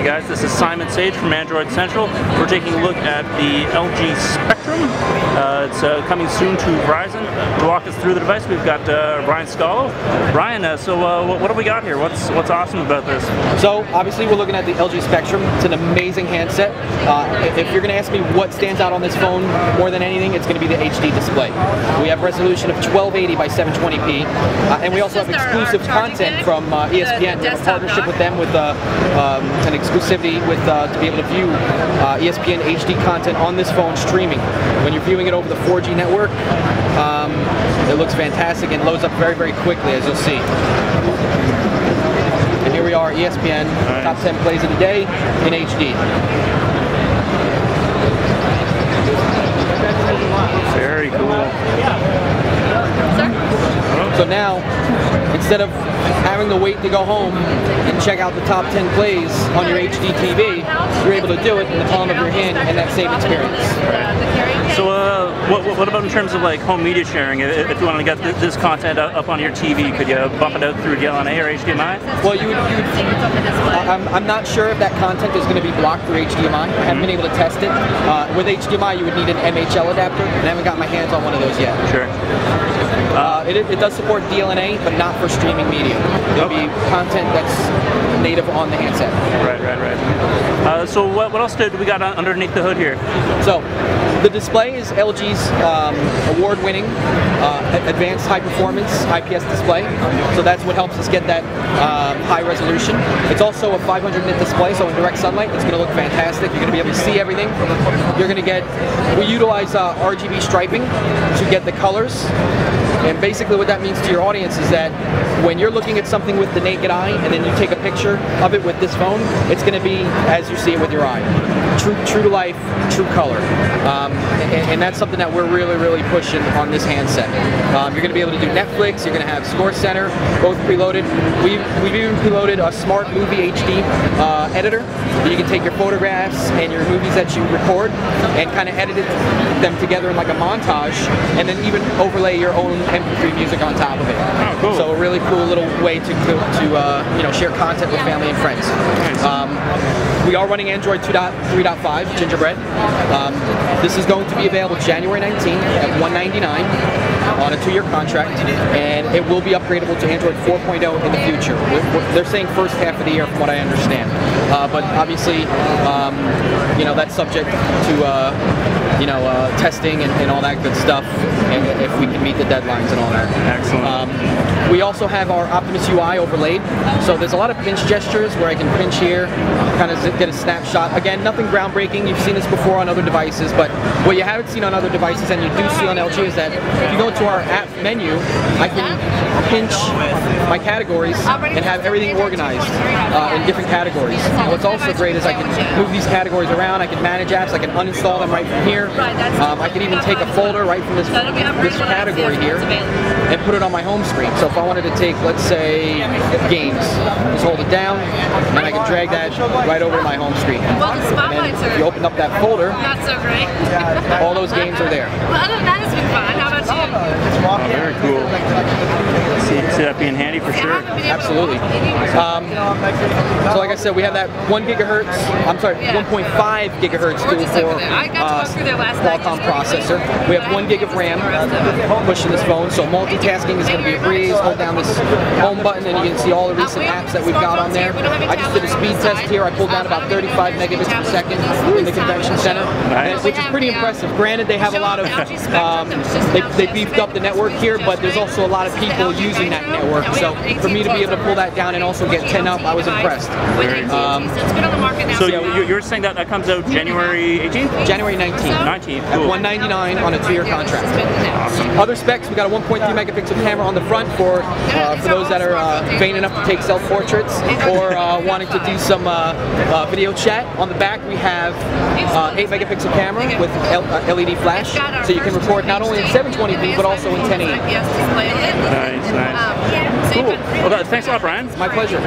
guys, this is Simon Sage from Android Central. We're taking a look at the LG Spectrum. It's coming soon to Verizon. To walk us through the device, we've got Brian Scalo. Brian, so what have we got here? What's awesome about this? So obviously we're looking at the LG Spectrum. It's an amazing handset. If you're going to ask me what stands out on this phone more than anything, it's going to be the HD display. We have resolution of 1280 by 720p, and we also have exclusive content from ESPN. We have a partnership with them with an exclusivity with to be able to view ESPN HD content on this phone streaming. When you're viewing it over the 4G network, it looks fantastic and loads up very, very quickly, as you'll see. And here we are, ESPN, nice. Top 10 plays of the day in HD. Very cool. So now, instead of having to wait to go home and check out the top 10 plays on your HD TV, you're able to do it in the palm of your hand and that same experience. Right. So what about in terms of like home media sharing? If you wanted to get this content up on your TV, could you bump it out through DLNA or HDMI? Well, I'm not sure if that content is going to be blocked through HDMI. I haven't been able to test it. With HDMI, you would need an MHL adapter, and I haven't got my hands on one of those yet. Sure. It does support DLNA, but not for streaming media. There'll be content that's native on the handset. Right. So what else do we got underneath the hood here? So the display is LG's award-winning advanced high-performance IPS display. So that's what helps us get that high resolution. It's also a 500-nit display, so in direct sunlight, it's going to look fantastic. You're going to be able to see everything. You're going to get, we utilize RGB striping to get the colors. And basically what that means to your audience is that when you're looking at something with the naked eye and then you take a picture of it with this phone, it's going to be as you see it with your eye. True to life, true color. And that's something that we're really pushing on this handset. You're going to be able to do Netflix, you're going to have Score Center, both preloaded. We've even preloaded a smart movie HD editor. You can take your photographs and your movies that you record and kind of edit them together in like a montage, and then even overlay your own MP3 music on top of it. Oh, cool. So a really cool little way to share content with family and friends. We are running Android 3.5 Gingerbread. This is going to be available January 19th at $199 on a 2-year contract, and it will be upgradable to Android 4.0 in the future. They're saying first half of the year, from what I understand. But obviously, that's subject to testing and all that good stuff, and if we can meet the deadlines and all that. Excellent. We also have our Optimus UI overlaid, so there's a lot of pinch gestures where I can pinch here, kind of get a snapshot. Again, nothing groundbreaking. You've seen this before on other devices, but what you haven't seen on other devices and you do see on LG is that if you go to our app menu, I can pinch my categories and have everything organized in different categories. What's also great is I can move these categories around, I can manage apps, I can uninstall them right from here. I can even take a folder right from this category here and put it on my home screen. So if I wanted to take, let's say, games, just hold it down and I can drag that right over to my home screen. And if you open up that folder, not so great. all those games are there. Well, other than that, it's been fun. How about you? Oh, very cool. See that being handy for sure. Absolutely. So like I said, we have that 1.5 gigahertz dual core Qualcomm processor. We have 1 gig of RAM pushing this phone, so multitasking is going to be a breeze. Hold down this home button and you can see all the recent apps that we've got on there. I just did a speed test here. I pulled down about 35 megabits per second in the convention center, which is pretty impressive. Granted, they have a lot of, they beefed up the network here, but there's also a lot of people using that network. So for me to be able to pull that down and also get 10 up, I was impressed. So you're saying that comes out January 18th? January 19th. At $199 on a 2-year contract. Awesome. Other specs, we got a 1.3 megapixel camera on the front for those that are vain enough to take self-portraits or wanting to do some video chat. On the back, we have 8 megapixel camera with LED flash, so you can record not only in 720p but also in 1080. Nice. Cool. Well, thanks a lot, Brian. My pleasure.